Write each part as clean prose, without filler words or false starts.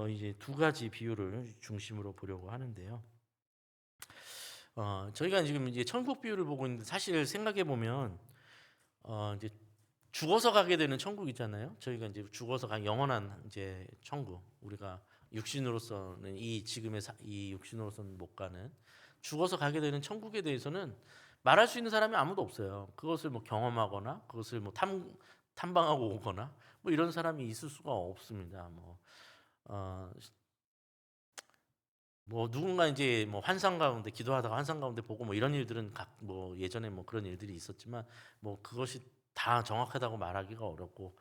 이제 두 가지 비유를 중심으로 보려고 하는데요. 저희가 지금 이제 천국 비유를 보고 있는데 사실 생각해 보면 이제 죽어서 가게 되는 천국이잖아요. 저희가 이제 죽어서 간 영원한 이제 천국. 우리가 육신으로서는 이 지금의 이 육신으로서는 못 가는 죽어서 가게 되는 천국에 대해서는 말할 수 있는 사람이 아무도 없어요. 그것을 뭐 경험하거나 그것을 뭐 탐방하고 오거나 뭐 이런 사람이 있을 수가 없습니다. 어, 뭐 누군가 이제 뭐 환상 가운데 기도하다가 환상 가운데 보고 뭐 이런 일들은 각 뭐 예전에 뭐 그런 일들이 있었지만 뭐 그것이 다 정확하다고 말하기가 어렵고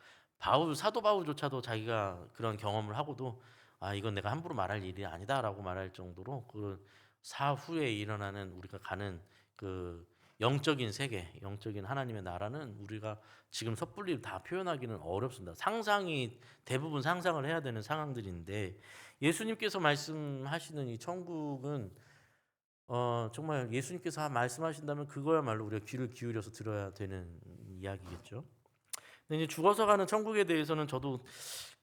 사도 바울조차도 자기가 그런 경험을 하고도 아 이건 내가 함부로 말할 일이 아니다라고 말할 정도로 그 사후에 일어나는 우리가 가는 그 영적인 세계, 영적인 하나님의 나라는 우리가 지금 섣불리 다 표현하기는 어렵습니다. 상상이 대부분 상상을 해야 되는 상황들인데 예수님께서 말씀하시는 이 천국은 정말 예수님께서 말씀하신다면 그거야말로 우리가 귀를 기울여서 들어야 되는 이야기겠죠. 근데 이제 죽어서 가는 천국에 대해서는 저도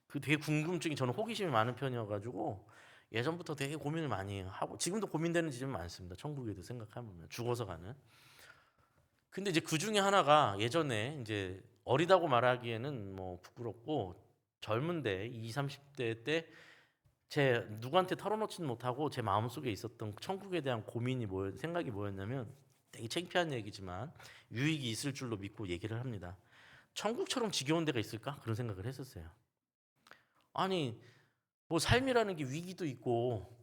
그 되게 궁금증이 저는 호기심이 많은 편이어가지고 예전부터 되게 고민을 많이 하고 지금도 고민되는 지점이 많습니다. 천국에 대해 생각하면 죽어서 가는. 근데 이제 그 중에 하나가 예전에 이제 어리다고 말하기에는 뭐 부끄럽고 젊은데 20, 30대 때 제 누구한테 털어놓지는 못하고 제 마음속에 있었던 천국에 대한 고민이 생각이 뭐였냐면 되게 창피한 얘기지만 유익이 있을 줄로 믿고 얘기를 합니다. 천국처럼 지겨운 데가 있을까? 그런 생각을 했었어요. 아니 뭐 삶이라는 게 위기도 있고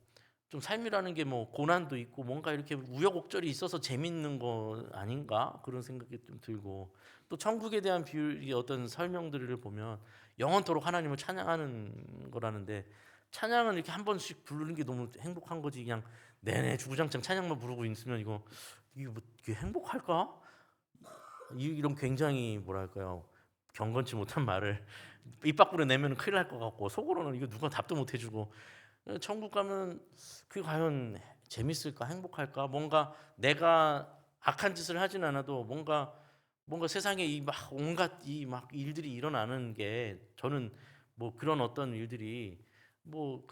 좀 삶이라는 게 뭐 고난도 있고 뭔가 이렇게 우여곡절이 있어서 재밌는 거 아닌가? 그런 생각이 좀 들고 또 천국에 대한 비율이 어떤 설명들을 보면 영원토록 하나님을 찬양하는 거라는데 찬양은 이렇게 한 번씩 부르는 게 너무 행복한 거지 그냥 내내 주구장창 찬양만 부르고 있으면 이게 뭐 이게 행복할까? 이런 굉장히 뭐랄까요 경건치 못한 말을 입 밖으로 내면 큰일 날 것 같고 속으로는 이거 누가 답도 못 해주고 천국 가면 그게 과연 재밌을까 행복할까 뭔가 내가 악한 짓을 하진 않아도 뭔가 세상에 이 막 온갖 이 막 일들이 일어나는 게 저는 뭐 그런 어떤 일들이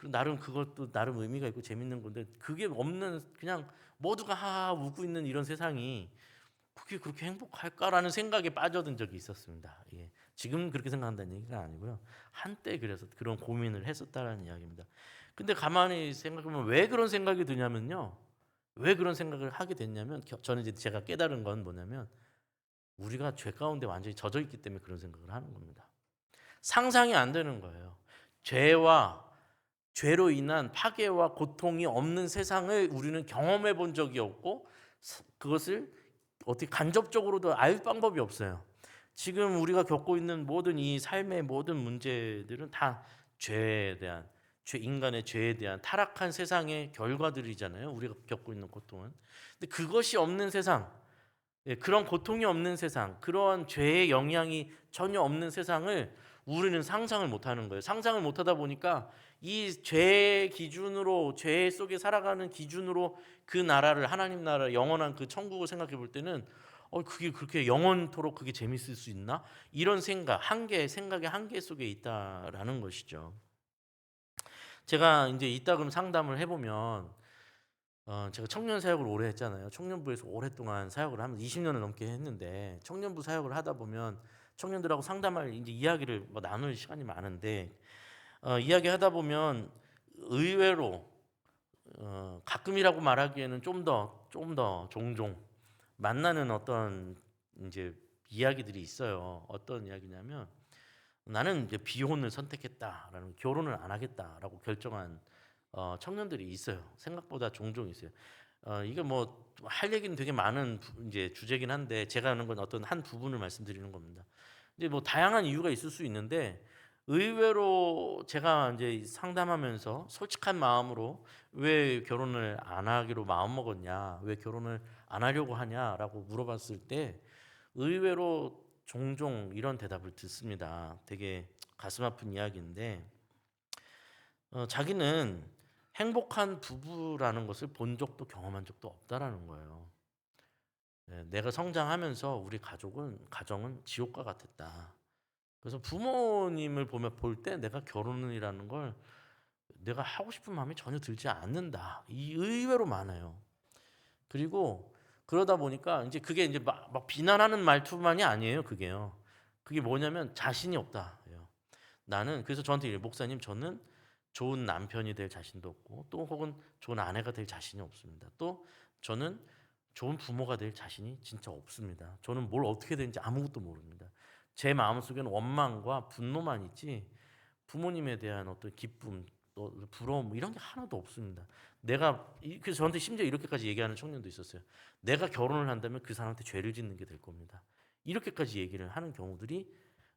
나름 그것도 나름 의미가 있고 재밌는 건데 그게 없는 그냥 모두가 하하 웃고 있는 이런 세상이 그게 그렇게 행복할까라는 생각에 빠져든 적이 있었습니다. 예. 지금 그렇게 생각한다는 얘기가 아니고요. 한때 그래서 그런 고민을 했었다라는 이야기입니다. 근데 가만히 생각해보면 왜 그런 생각이 드냐면요. 왜 그런 생각을 하게 됐냐면 저는 이제 제가 깨달은 건 뭐냐면 우리가 죄 가운데 완전히 젖어 있기 때문에 그런 생각을 하는 겁니다. 상상이 안 되는 거예요. 죄와 죄로 인한 파괴와 고통이 없는 세상을 우리는 경험해 본 적이 없고 그것을 어떻게 간접적으로도 알 방법이 없어요. 지금 우리가 겪고 있는 모든 이 삶의 모든 문제들은 다 죄에 대한 인간의 죄에 대한 타락한 세상의 결과들이잖아요. 우리가 겪고 있는 고통은. 근데 그것이 없는 세상, 그런 고통이 없는 세상, 그러한 죄의 영향이 전혀 없는 세상을 우리는 상상을 못 하는 거예요. 상상을 못 하다 보니까 이 죄의 기준으로, 죄 속에 살아가는 기준으로 그 나라를, 하나님 나라, 영원한 그 천국을 생각해 볼 때는 그게 그렇게 영원토록 그게 재밌을 수 있나? 이런 생각의 한계 속에 있다라는 것이죠. 제가 이제 이따금 상담을 해보면 제가 청년 사역을 오래 했잖아요. 청년부에서 오랫동안 사역을 하면서 20년을 넘게 했는데 청년부 사역을 하다 보면 청년들하고 상담할 이제 이야기를 뭐 나눌 시간이 많은데 이야기하다 보면 의외로 가끔이라고 말하기에는 좀 더 종종 만나는 어떤 이제 이야기들이 있어요. 어떤 이야기냐면 나는 이제 비혼을 선택했다라는 결혼을 안 하겠다라고 결정한 청년들이 있어요. 생각보다 종종 있어요. 이게 뭐 할 얘기는 되게 많은 이제 주제긴 한데 제가 하는 건 어떤 한 부분을 말씀드리는 겁니다. 이제 뭐 다양한 이유가 있을 수 있는데 의외로 제가 이제 상담하면서 솔직한 마음으로 왜 결혼을 안 하기로 마음 먹었냐, 왜 결혼을 안 하려고 하냐라고 물어봤을 때 의외로 종종 이런 대답을 듣습니다. 되게 가슴 아픈 이야기인데 자기는 행복한 부부라는 것을 본 적도 경험한 적도 없다라는 거예요. 내가 성장하면서 우리 가정은 지옥과 같았다. 그래서 부모님을 보면 볼 때 내가 결혼이라는 걸 내가 하고 싶은 마음이 전혀 들지 않는다. 이 의외로 많아요. 그리고 그러다 보니까 이제 그게 이제 막 비난하는 말투만이 아니에요. 그게요. 그게 뭐냐면 자신이 없다예요. 나는 그래서 저한테 목사님 저는 좋은 남편이 될 자신도 없고 또 혹은 좋은 아내가 될 자신이 없습니다. 또 저는 좋은 부모가 될 자신이 진짜 없습니다. 저는 뭘 어떻게 되는지 아무것도 모릅니다. 제 마음속에는 원망과 분노만 있지 부모님에 대한 어떤 기쁨, 또 부러움 뭐 이런 게 하나도 없습니다. 그래서 저한테 심지어 이렇게까지 얘기하는 청년도 있었어요. 내가 결혼을 한다면 그 사람한테 죄를 짓는 게 될 겁니다. 이렇게까지 얘기를 하는 경우들이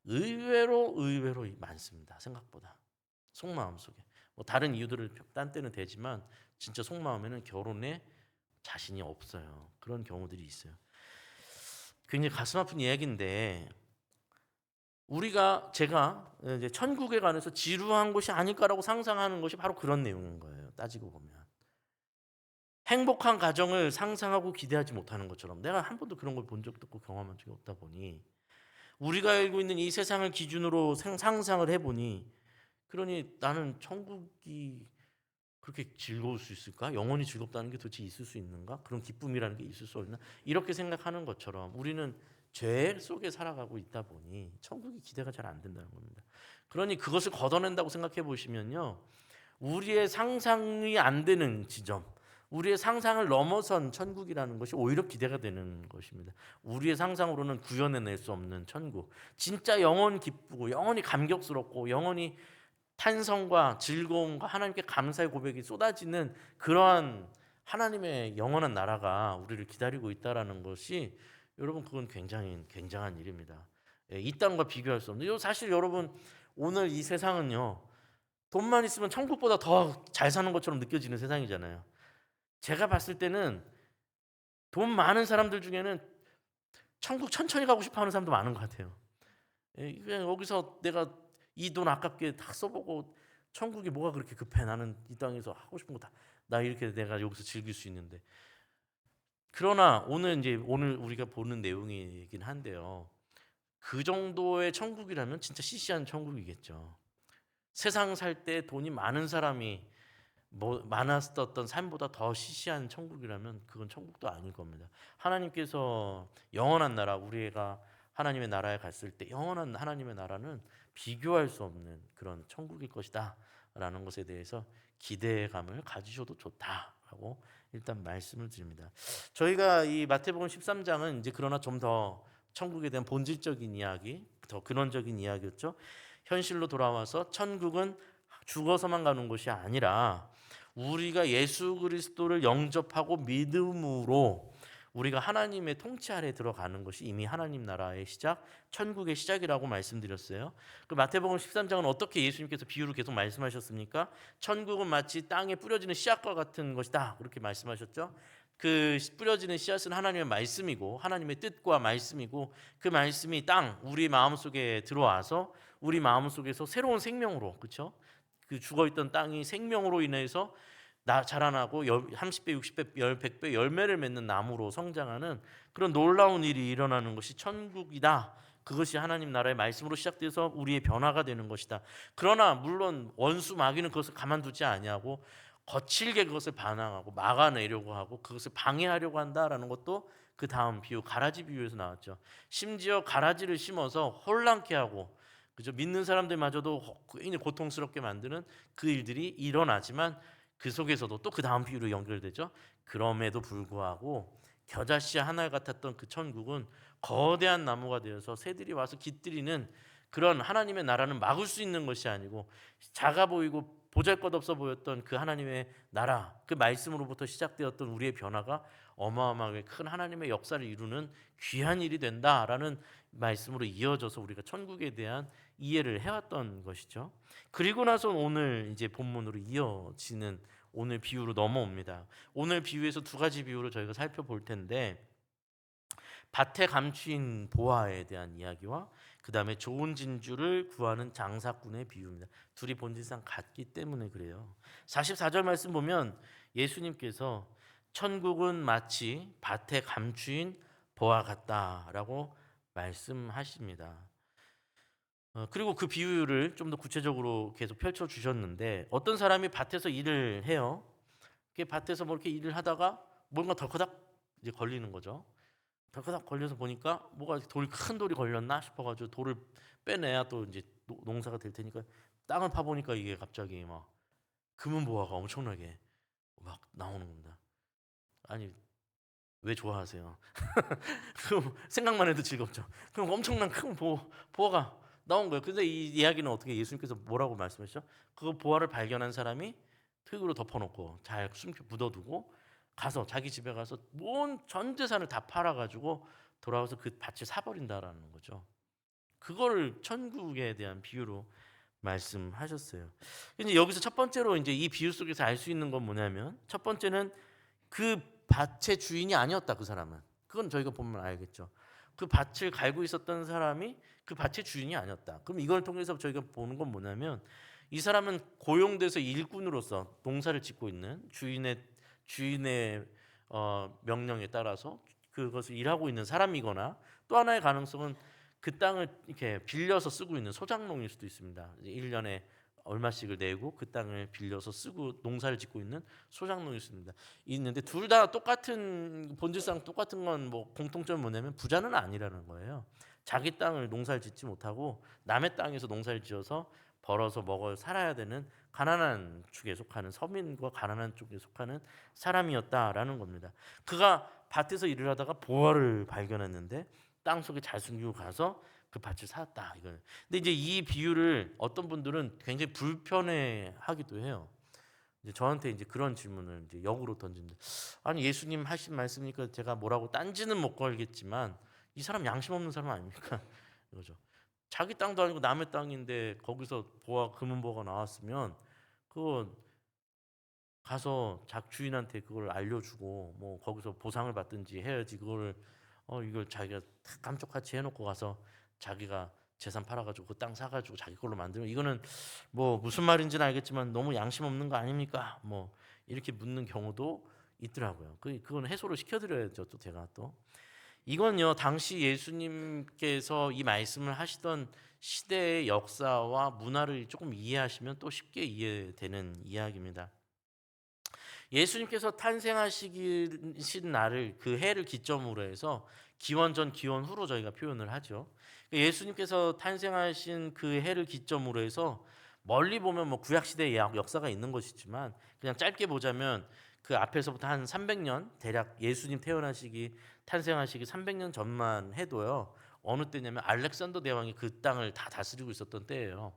의외로 많습니다. 생각보다 속마음 속에 뭐 다른 이유들을 딴 때는 되지만 진짜 속마음에는 결혼에 자신이 없어요. 그런 경우들이 있어요. 굉장히 가슴 아픈 이야기인데 제가 이제 천국에 관해서 지루한 곳이 아닐까라고 상상하는 것이 바로 그런 내용인 거예요. 따지고 보면 행복한 가정을 상상하고 기대하지 못하는 것처럼 내가 한 번도 그런 걸 본 적도 없고 경험한 적이 없다 보니 우리가 알고 있는 이 세상을 기준으로 상상을 해보니 그러니 나는 천국이 그렇게 즐거울 수 있을까? 영원히 즐겁다는 게 도대체 있을 수 있는가? 그런 기쁨이라는 게 있을 수 없나? 이렇게 생각하는 것처럼 우리는 죄 속에 살아가고 있다 보니 천국이 기대가 잘 안 된다는 겁니다. 그러니 그것을 걷어낸다고 생각해 보시면요. 우리의 상상이 안 되는 지점, 우리의 상상을 넘어선 천국이라는 것이 오히려 기대가 되는 것입니다. 우리의 상상으로는 구현해낼 수 없는 천국, 진짜 영원히 기쁘고 영원히 감격스럽고 영원히 탄성과 즐거움과 하나님께 감사의 고백이 쏟아지는 그러한 하나님의 영원한 나라가 우리를 기다리고 있다라는 것이 여러분 그건 굉장한 일입니다. 예, 이 땅과 비교할 수 없는. 사실 여러분 오늘 이 세상은요. 돈만 있으면 천국보다 더 잘 사는 것처럼 느껴지는 세상이잖아요. 제가 봤을 때는 돈 많은 사람들 중에는 천국 천천히 가고 싶어 하는 사람도 많은 것 같아요. 예, 그냥 여기서 내가 이 돈 아깝게 다 써보고 천국이 뭐가 그렇게 급해. 나는 이 땅에서 하고 싶은 거 다 나 이렇게 내가 여기서 즐길 수 있는데. 그러나 오늘 우리가 보는 내용이긴 한데요. 그 정도의 천국이라면 진짜 시시한 천국이겠죠. 세상 살 때 돈이 많은 사람이 많았었던 삶보다 더 시시한 천국이라면 그건 천국도 아닐 겁니다. 하나님께서 영원한 나라 우리가 하나님의 나라에 갔을 때 영원한 하나님의 나라는 비교할 수 없는 그런 천국일 것이다 라는 것에 대해서 기대감을 가지셔도 좋다라고 일단 말씀을 드립니다. 저희가 이 마태복음 13장은 이제 그러나 좀 더 천국에 대한 본질적인 이야기, 더 근원적인 이야기였죠. 현실로 돌아와서 천국은 죽어서만 가는 곳이 아니라 우리가 예수 그리스도를 영접하고 믿음으로 우리가 하나님의 통치 아래 들어가는 것이 이미 하나님 나라의 시작, 천국의 시작이라고 말씀드렸어요. 그 마태복음 13장은 어떻게 예수님께서 비유를 계속 말씀하셨습니까? 천국은 마치 땅에 뿌려지는 씨앗과 같은 것이다. 그렇게 말씀하셨죠. 그 뿌려지는 씨앗은 하나님의 말씀이고 하나님의 뜻과 말씀이고 그 말씀이 우리 마음속에 들어와서 우리 마음속에서 새로운 생명으로 그렇죠? 그 죽어있던 땅이 생명으로 인해서 자라나고 30배, 60배, 100배 열매를 맺는 나무로 성장하는 그런 놀라운 일이 일어나는 것이 천국이다. 그것이 하나님 나라의 말씀으로 시작돼서 우리의 변화가 되는 것이다. 그러나 물론 원수 마귀는 그것을 가만두지 아니하고 거칠게 그것을 반항하고 막아내려고 하고 그것을 방해하려고 한다라는 것도 그 다음 비유 가라지 비유에서 나왔죠. 심지어 가라지를 심어서 혼란케 하고 그죠? 믿는 사람들마저도 굉장히 고통스럽게 만드는 그 일들이 일어나지만 그 속에서도 또 그 다음 비유로 연결되죠. 그럼에도 불구하고 겨자씨 하나 같았던 그 천국은 거대한 나무가 되어서 새들이 와서 깃들이는 그런 하나님의 나라는 막을 수 있는 것이 아니고 작아 보이고 보잘것없어 보였던 그 하나님의 나라 그 말씀으로부터 시작되었던 우리의 변화가 어마어마하게 큰 하나님의 역사를 이루는 귀한 일이 된다라는 말씀으로 이어져서 우리가 천국에 대한 이해를 해왔던 것이죠. 그리고 나서 오늘 이제 본문으로 이어지는 오늘 비유로 넘어옵니다. 오늘 비유에서 두 가지 비유를 저희가 살펴볼 텐데 밭에 감추인 보화에 대한 이야기와 그 다음에 좋은 진주를 구하는 장사꾼의 비유입니다. 둘이 본질상 같기 때문에 그래요. 44절 말씀 보면 예수님께서 천국은 마치 밭에 감추인 보화 같다라고 말씀하십니다. 그리고 그 비유를 좀 더 구체적으로 계속 펼쳐 주셨는데 어떤 사람이 밭에서 일을 해요. 그 밭에서 뭐 이렇게 일을 하다가 뭔가 덜커닥 이제 걸리는 거죠. 덜커닥 걸려서 보니까 뭐가 큰 돌이 걸렸나 싶어 가지고 돌을 빼내야 또 이제 농사가 될 테니까 땅을 파 보니까 이게 갑자기 막 금은보화가 엄청나게 막 나오는 겁니다. 아니 왜 좋아하세요? 그 생각만 해도 즐겁죠. 그럼 엄청난 큰 보화가 나온 거예요. 근데 이 이야기는 어떻게 예수님께서 뭐라고 말씀하시죠? 그 보화를 발견한 사람이 흙으로 덮어놓고 잘 숨겨 묻어두고 가서 자기 집에 가서 온 전 재산을 다 팔아가지고 돌아와서 그 밭을 사버린다라는 거죠. 그거를 천국에 대한 비유로 말씀하셨어요. 이제 여기서 첫 번째로 이제 이 비유 속에서 알 수 있는 건 뭐냐면 첫 번째는 그 밭의 주인이 아니었다 그 사람은. 그건 저희가 보면 알겠죠. 그 밭을 갈고 있었던 사람이 그 밭의 주인이 아니었다. 그럼 이걸 통해서 저희가 보는 건 뭐냐면 이 사람은 고용돼서 일꾼으로서 농사를 짓고 있는 주인의 명령에 따라서 그것을 일하고 있는 사람이거나 또 하나의 가능성은 그 땅을 이렇게 빌려서 쓰고 있는 소작농일 수도 있습니다. 1년에 얼마씩을 내고 그 땅을 빌려서 쓰고 농사를 짓고 있는 소작농이 있는데 둘 다 똑같은 본질상 똑같은 건 뭐 공통점이 뭐냐면 부자는 아니라는 거예요. 자기 땅을 농사를 짓지 못하고 남의 땅에서 농사를 지어서 벌어서 먹어 살아야 되는 가난한 축에 속하는 서민과 가난한 쪽에 속하는 사람이었다라는 겁니다. 그가 밭에서 일을 하다가 보화를 발견했는데 땅 속에 잘 숨기고 가서 그 밭을 사았다 이걸. 근데 이제 이 비유를 어떤 분들은 굉장히 불편해하기도 해요. 이제 저한테 이제 그런 질문을 이제 역으로 던집니다. 아니 예수님 하신 말씀이니까 제가 뭐라고 딴지는 못 걸겠지만 이 사람 양심 없는 사람 아닙니까? 이거죠. 자기 땅도 아니고 남의 땅인데 거기서 금은보가 나왔으면 그거 가서 작 주인한테 그걸 알려주고 뭐 거기서 보상을 받든지 해야지 그거를 이걸 자기가 다 깜짝같이 해놓고 가서 자기가 재산 팔아가지고 그 땅 사가지고 자기 걸로 만들면 이거는 뭐 무슨 말인지는 알겠지만 너무 양심 없는 거 아닙니까? 뭐 이렇게 묻는 경우도 있더라고요. 그건 해소를 시켜드려야죠. 또 제가 또 이건요 당시 예수님께서 이 말씀을 하시던 시대의 역사와 문화를 조금 이해하시면 또 쉽게 이해되는 이야기입니다. 예수님께서 탄생하시신 날을 그 해를 기점으로 해서 기원 전 기원 후로 저희가 표현을 하죠. 예수님께서 탄생하신 그 해를 기점으로 해서 멀리 보면 뭐 구약 시대의 역사가 있는 것이지만 그냥 짧게 보자면 그 앞에서부터 한 300년 대략 예수님 탄생하시기 300년 전만 해도요. 어느 때냐면 알렉산더 대왕이 그 땅을 다 다스리고 있었던 때예요.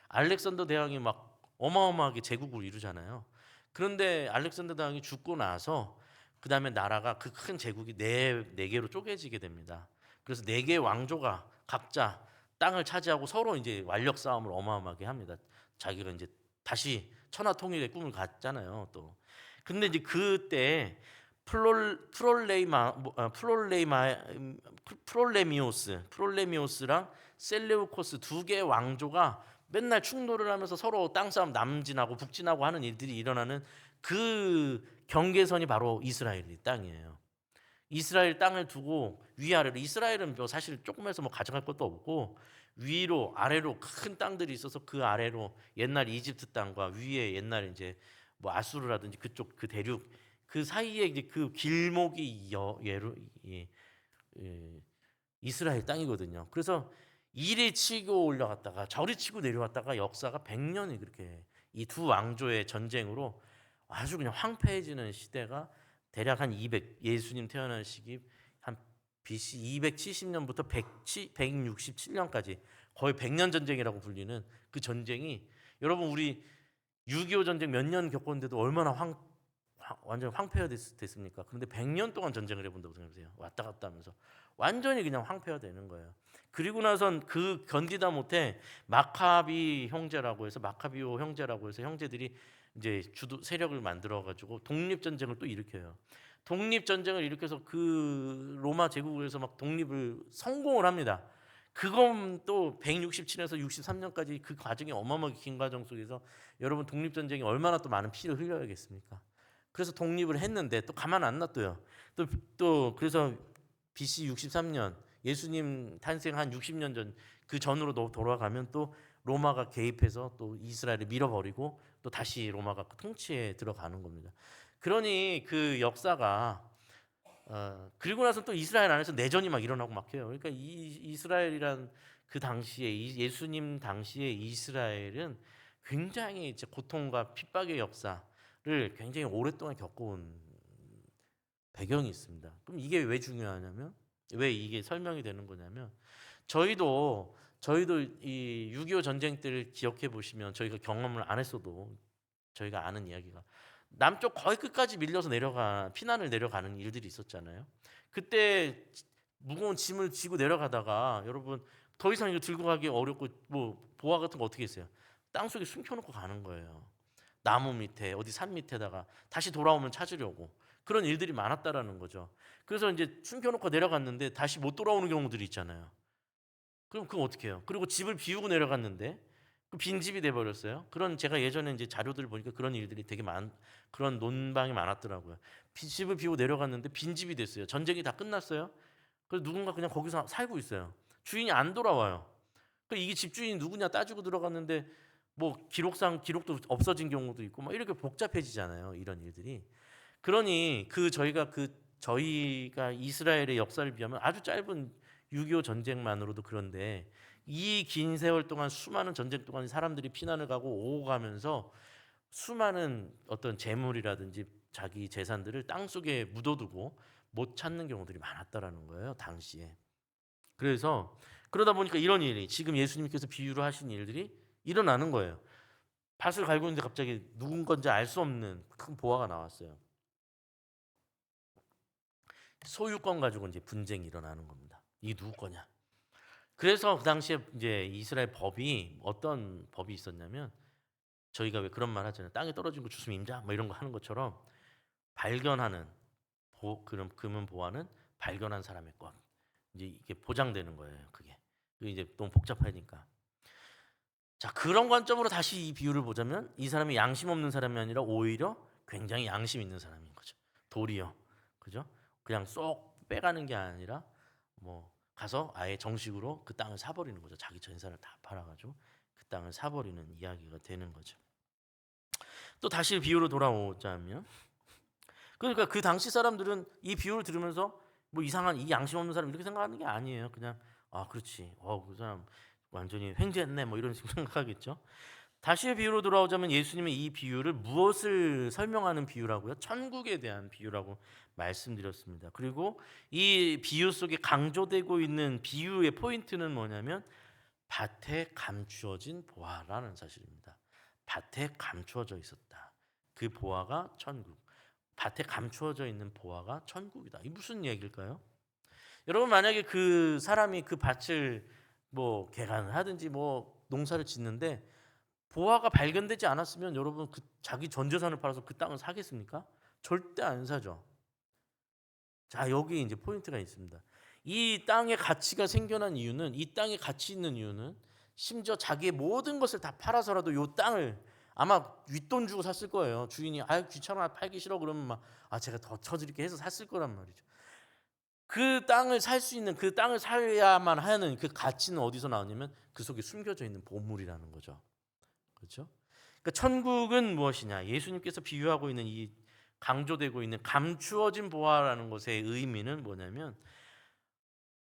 알렉산더 대왕이 막 어마어마하게 제국을 이루잖아요. 그런데 알렉산더 대왕이 죽고 나서 그 다음에 나라가 그 큰 제국이 네 개로 쪼개지게 됩니다. 그래서 네 개의 왕조가 각자 땅을 차지하고 서로 이제 완력 싸움을 어마어마하게 합니다. 자기가 이제 다시 천하 통일의 꿈을 갖잖아요. 또 근데 이제 그때 프롤레미오스랑 셀레우코스 두 개의 왕조가 맨날 충돌을 하면서 서로 땅싸움 남진하고 북진하고 하는 일들이 일어나는 그 경계선이 바로 이스라엘 땅이에요. 이스라엘 땅을 두고 위아래로 이스라엘은 뭐 사실 조금 해서 뭐 가져갈 것도 없고 위로 아래로 큰 땅들이 있어서 그 아래로 옛날 이집트 땅과 위에 옛날 이제 뭐 아수르라든지 그쪽 그 대륙 그 사이에 이제 그 길목이 이스라엘 땅이거든요. 그래서 이리 치고 올라갔다가 저리 치고 내려왔다가 역사가 100년이 그렇게 이 두 왕조의 전쟁으로 아주 그냥 황폐해지는 시대가 대략 한 200 예수님 태어나시기 한 BC 270년부터 167년까지 거의 100년 전쟁이라고 불리는 그 전쟁이 여러분 우리 6.25 전쟁 몇 년 겪었는데도 얼마나 완전 황폐화됐습니까? 그런데 100년 동안 전쟁을 해본다고 생각해보세요. 왔다 갔다 하면서 완전히 그냥 황폐화되는 거예요. 그리고 나선 그 견디다 못해 마카비오 형제라고 해서 형제들이 이제 주도 세력을 만들어 가지고 독립 전쟁을 또 일으켜요. 독립 전쟁을 일으켜서 그 로마 제국에서 막 독립을 성공을 합니다. 그건 또 167에서 63년까지 그 과정이 어마어마하게 긴 과정 속에서 여러분 독립 전쟁이 얼마나 또 많은 피를 흘려야겠습니까? 그래서 독립을 했는데 또 가만 안 놔둬요. 또 그래서 BC 63년 예수님 탄생 한 60년 전 그 전으로 돌아가면 또 로마가 개입해서 또 이스라엘을 밀어버리고 또 다시 로마가 통치에 들어가는 겁니다. 그러니 그 역사가 그리고 나서 또 이스라엘 안에서 내전이 막 일어나고 막 해요. 그러니까 이 이스라엘이란 그 당시에 예수님 당시에 이스라엘은 굉장히 이제 고통과 핍박의 역사를 굉장히 오랫동안 겪어온 배경이 있습니다. 그럼 이게 왜 중요하냐면 왜 이게 설명이 되는 거냐면 저희도 이 6.25 전쟁 때를 기억해 보시면 저희가 경험을 안 했어도 저희가 아는 이야기가 남쪽 거의 끝까지 밀려서 피난을 내려가는 일들이 있었잖아요. 그때 무거운 짐을 지고 내려가다가 여러분 더 이상 이거 들고 가기 어렵고 뭐 보화 같은 거 어떻게 했어요? 땅속에 숨겨놓고 가는 거예요. 나무 밑에 어디 산 밑에다가 다시 돌아오면 찾으려고 그런 일들이 많았다라는 거죠. 그래서 이제 숨겨놓고 내려갔는데 다시 못 돌아오는 경우들이 있잖아요. 그럼 그거 어떻게 해요? 그리고 집을 비우고 내려갔는데 그 빈집이 돼 버렸어요. 그런 제가 예전에 이제 자료들을 보니까 그런 일들이 되게 그런 논방이 많았더라고요. 집을 비우고 내려갔는데 빈집이 됐어요. 전쟁이 다 끝났어요. 그래서 누군가 그냥 거기서 살고 있어요. 주인이 안 돌아와요. 그 이게 집주인이 누구냐 따지고 들어갔는데 뭐 기록도 없어진 경우도 있고 막 이렇게 복잡해지잖아요. 이런 일들이. 그러니 저희가 이스라엘의 역사를 비하면 아주 짧은 6.25 전쟁만으로도 그런데 이 긴 세월 동안 수많은 전쟁 동안 사람들이 피난을 가고 오고 가면서 수많은 어떤 재물이라든지 자기 재산들을 땅속에 묻어두고 못 찾는 경우들이 많았다라는 거예요, 당시에. 그래서 그러다 보니까 이런 일이 지금 예수님께서 비유를 하신 일들이 일어나는 거예요. 밭을 갈고 있는데 갑자기 누군 건지 알 수 없는 큰 보화가 나왔어요. 소유권 가지고 이제 분쟁이 일어나는 겁니다. 이게 누구 거냐? 그래서 그 당시에 이제 이스라엘 법이 어떤 법이 있었냐면 저희가 왜 그런 말 하잖아요. 땅에 떨어진 거 주스면 임자 뭐 이런 거 하는 것처럼 발견하는 그런 금은 보화는 발견한 사람의 것. 이제 이게 보장되는 거예요. 그게 이제 너무 복잡하니까. 자 그런 관점으로 다시 이 비유를 보자면 이 사람이 양심 없는 사람이 아니라 오히려 굉장히 양심 있는 사람인 거죠. 도리어 그죠? 그냥 쏙 빼가는 게 아니라 뭐 가서 아예 정식으로 그 땅을 사버리는 거죠. 자기 전산을 다 팔아가지고 그 땅을 사버리는 이야기가 되는 거죠. 또 다시 비유로 돌아오자면 그러니까 그 당시 사람들은 이 비유를 들으면서 뭐 이상한 이 양심 없는 사람 이렇게 생각하는 게 아니에요. 그냥 아 그렇지. 그 사람 완전히 횡재했네 뭐 이런 식으로 생각하겠죠. 다시 비유로 돌아오자면 예수님의 이 비유를 무엇을 설명하는 비유라고요? 천국에 대한 비유라고 말씀드렸습니다. 그리고 이 비유 속에 강조되고 있는 비유의 포인트는 뭐냐면 밭에 감추어진 보화라는 사실입니다. 밭에 감추어져 있었다. 그 보화가 천국. 밭에 감추어져 있는 보화가 천국이다. 이 무슨 얘기일까요? 여러분 만약에 그 사람이 그 밭을 뭐 개간을 하든지 뭐 농사를 짓는데 보화가 발견되지 않았으면 여러분 자기 전 재산을 팔아서 그 땅을 사겠습니까? 절대 안 사죠. 자 여기 이제 포인트가 있습니다. 이 땅의 가치가 생겨난 이유는 이 땅에 가치 있는 이유는 심지어 자기의 모든 것을 다 팔아서라도 이 땅을 아마 윗돈 주고 샀을 거예요. 주인이 귀찮아 팔기 싫어 그러면 막 제가 더 쳐드릴게 해서 샀을 거란 말이죠. 그 땅을 살 수 있는 그 땅을 사야만 하는 그 가치는 어디서 나오냐면 그 속에 숨겨져 있는 보물이라는 거죠. 그렇죠? 그러니까 천국은 무엇이냐? 예수님께서 비유하고 있는 이 강조되고 있는 감추어진 보화라는 것의 의미는 뭐냐면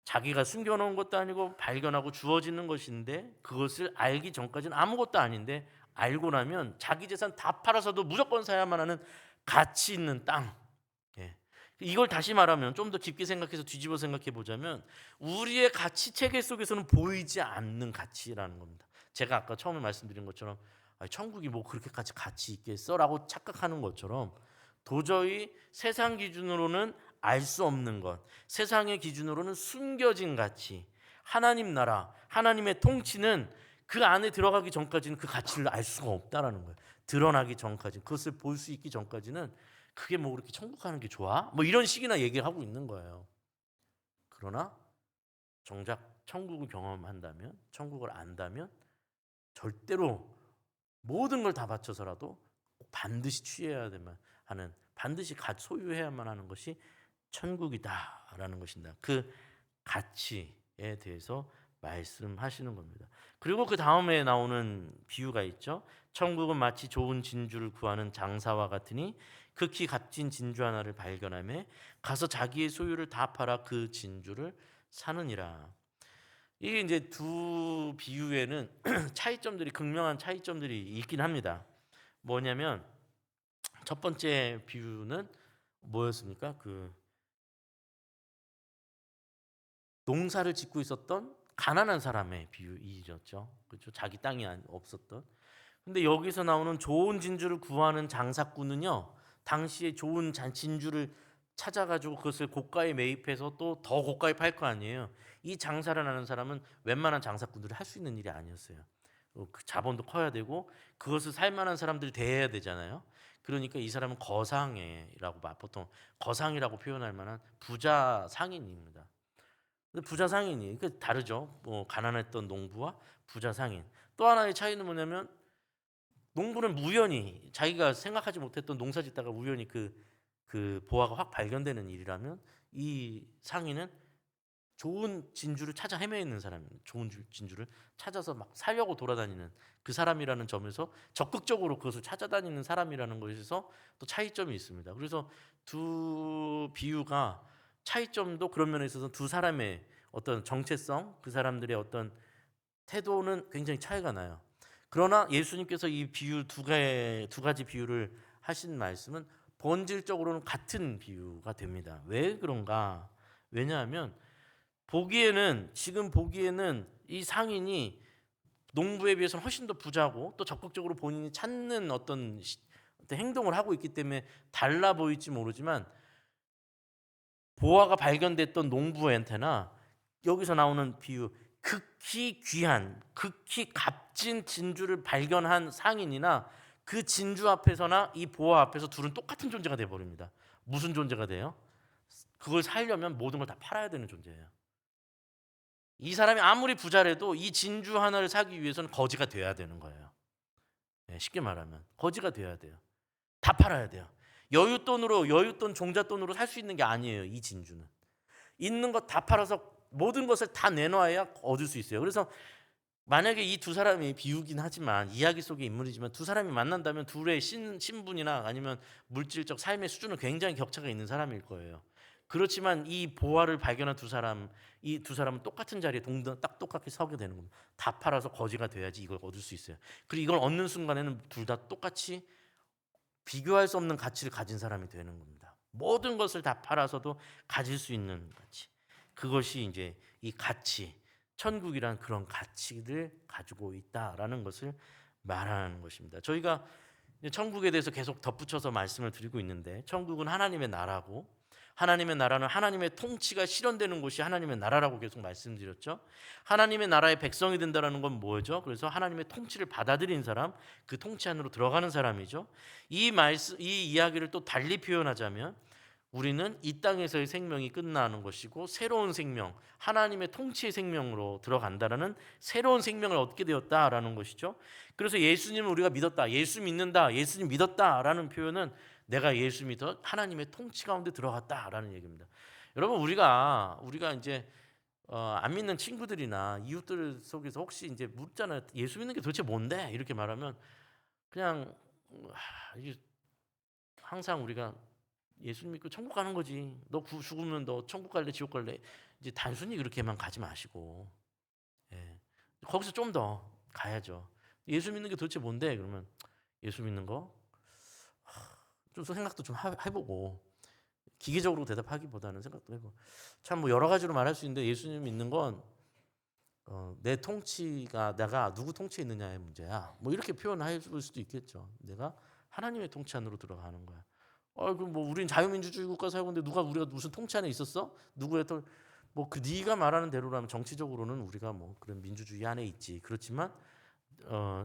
자기가 숨겨놓은 것도 아니고 발견하고 주어지는 것인데 그것을 알기 전까지는 아무것도 아닌데 알고 나면 자기 재산 다 팔아서도 무조건 사야만 하는 가치 있는 땅. 예. 이걸 다시 말하면 좀 더 깊게 생각해서 뒤집어 생각해 보자면 우리의 가치 체계 속에서는 보이지 않는 가치라는 겁니다. 제가 아까 처음에 말씀드린 것처럼 천국이 뭐 그렇게까지 가치 있겠어라고 착각하는 것처럼 도저히 세상 기준으로는 알 수 없는 것, 세상의 기준으로는 숨겨진 가치, 하나님 나라, 하나님의 통치는 그 안에 들어가기 전까지는 그 가치를 알 수가 없다라는 거예요. 드러나기 전까지, 그것을 볼 수 있기 전까지는 그게 뭐 그렇게 천국 가는 게 좋아? 뭐 이런 식이나 얘기하고 있는 거예요. 그러나 정작 천국을 경험한다면, 천국을 안다면 절대로 모든 걸 다 바쳐서라도 반드시 취해야 되만 하는 반드시 소유해야만 하는 것이 천국이다라는 것입니다. 그 가치에 대해서 말씀하시는 겁니다. 그리고 그 다음에 나오는 비유가 있죠. 천국은 마치 좋은 진주를 구하는 장사와 같으니 극히 값진 진주 하나를 발견하며 가서 자기의 소유를 다 팔아 그 진주를 사느니라. 이게 이제 두 비유에는 차이점들이 극명한 차이점들이 있긴 합니다. 뭐냐면 첫 번째 비유는 뭐였습니까? 그 농사를 짓고 있었던 가난한 사람의 비유이었죠. 그렇죠? 자기 땅이 없었던. 근데 여기서 나오는 좋은 진주를 구하는 장사꾼은요, 당시에 좋은 진주를 찾아가지고 그것을 고가에 매입해서 또 더 고가에 팔 거 아니에요. 이 장사를 하는 사람은 웬만한 장사꾼들이 할 수 있는 일이 아니었어요. 그 자본도 커야 되고 그것을 살 만한 사람들이 돼야 되잖아요. 그러니까 이 사람은 거상이라고 보통 거상이라고 표현할 만한 부자 상인입니다. 근데 부자 상인이 그 다르죠. 뭐 가난했던 농부와 부자 상인. 또 하나의 차이는 뭐냐면 농부는 우연히 자기가 생각하지 못했던 농사 짓다가 우연히 그 보화가 확 발견되는 일이라면 이 상인은 좋은 진주를 찾아 헤매는 사람입니다. 좋은 진주를 찾아서 막 살려고 돌아다니는 그 사람이라는 점에서 적극적으로 그것을 찾아다니는 사람이라는 것에서 또 차이점이 있습니다. 그래서 두 비유가 차이점도 그런 면에 있어서 두 사람의 어떤 정체성, 그 사람들의 어떤 태도는 굉장히 차이가 나요. 그러나 예수님께서 이 비유 두 가지 비유를 하신 말씀은 본질적으로는 같은 비유가 됩니다. 왜 그런가? 왜냐하면 지금 보기에는 이 상인이 농부에 비해서는 훨씬 더 부자고 또 적극적으로 본인이 찾는 어떤 행동을 하고 있기 때문에 달라 보일지 모르지만 보화가 발견됐던 농부한테나 여기서 나오는 비유 극히 귀한 극히 값진 진주를 발견한 상인이나 그 진주 앞에서나 이 보화 앞에서 둘은 똑같은 존재가 돼 버립니다. 무슨 존재가 돼요? 그걸 살려면 모든 걸 다 팔아야 되는 존재예요. 이 사람이 아무리 부자라도 이 진주 하나를 사기 위해서는 거지가 돼야 되는 거예요. 네, 쉽게 말하면 거지가 돼야 돼요. 다 팔아야 돼요. 여윳돈 종잣돈으로 살 수 있는 게 아니에요. 이 진주는 있는 것 다 팔아서 모든 것을 다 내놔야 얻을 수 있어요. 그래서 만약에 이 두 사람이 비유긴 하지만 이야기 속의 인물이지만 두 사람이 만난다면 둘의 신분이나 아니면 물질적 삶의 수준은 굉장히 격차가 있는 사람일 거예요. 그렇지만 이 보화를 발견한 이 두 사람은 똑같은 자리에 딱 똑같이 서게 되는 겁니다. 다 팔아서 거지가 돼야지 이걸 얻을 수 있어요. 그리고 이걸 얻는 순간에는 둘 다 똑같이 비교할 수 없는 가치를 가진 사람이 되는 겁니다. 모든 것을 다 팔아서도 가질 수 있는 가치. 그것이 이제 이 가치, 천국이란 그런 가치를 가지고 있다라는 것을 말하는 것입니다. 저희가 천국에 대해서 계속 덧붙여서 말씀을 드리고 있는데 천국은 하나님의 나라고 하나님의 나라는 하나님의 통치가 실현되는 곳이 하나님의 나라라고 계속 말씀드렸죠. 하나님의 나라의 백성이 된다는 건 뭐죠? 그래서 하나님의 통치를 받아들인 사람, 그 통치 안으로 들어가는 사람이죠. 이 이야기를 또 달리 표현하자면 우리는 이 땅에서의 생명이 끝나는 것이고 새로운 생명, 하나님의 통치의 생명으로 들어간다라는 새로운 생명을 얻게 되었다라는 것이죠. 그래서 예수님을 우리가 믿었다, 예수 믿는다, 예수님 믿었다라는 표현은 내가 예수 믿어 하나님의 통치 가운데 들어갔다라는 얘기입니다. 여러분 우리가 이제 안 믿는 친구들이나 이웃들 속에서 혹시 이제 묻잖아요. 예수 믿는 게 도대체 뭔데? 이렇게 말하면 그냥 항상 우리가 예수 믿고 천국 가는 거지. 너 죽으면 너 천국 갈래, 지옥 갈래? 이제 단순히 그렇게만 가지 마시고, 예. 거기서 좀 더 가야죠. 예수 믿는 게 도대체 뭔데? 그러면 예수 믿는 거 좀 생각도 좀 해보고 기계적으로 대답하기보다는 생각도 해보고 참 뭐 여러 가지로 말할 수 있는데 예수님 믿는 건 내 통치가 내가 누구 통치에 있느냐의 문제야. 뭐 이렇게 표현할 수도 있겠죠. 내가 하나님의 통치 안으로 들어가는 거야. 그럼 뭐 우린 자유민주주의 국가 살고 있는데 우리가 무슨 통치 안에 있었어? 누구의 뭐그 네가 말하는 대로라면 정치적으로는 우리가 뭐 그런 민주주의 안에 있지. 그렇지만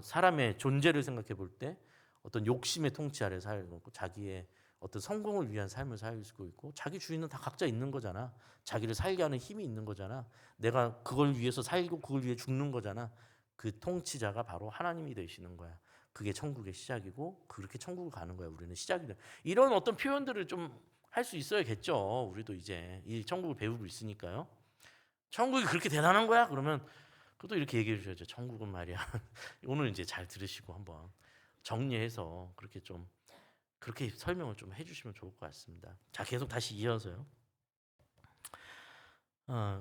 사람의 존재를 생각해 볼 때 어떤 욕심의 통치 아래 살고 자기의 어떤 성공을 위한 삶을 살고 있고 자기 주인은 다 각자 있는 거잖아. 자기를 살게 하는 힘이 있는 거잖아. 내가 그걸 위해서 살고 그걸 위해 죽는 거잖아. 그 통치자가 바로 하나님이 되시는 거야. 그게 천국의 시작이고 그렇게 천국을 가는 거야. 우리는 시작이다. 이런 어떤 표현들을 좀 할 수 있어야겠죠. 우리도 이제 이 천국을 배우고 있으니까요. 천국이 그렇게 대단한 거야? 그러면 그것도 이렇게 얘기해 주셔야죠. 천국은 말이야. 오늘 이제 잘 들으시고 한번 정리해서 그렇게 설명을 좀 해주시면 좋을 것 같습니다. 자, 계속 다시 이어서요.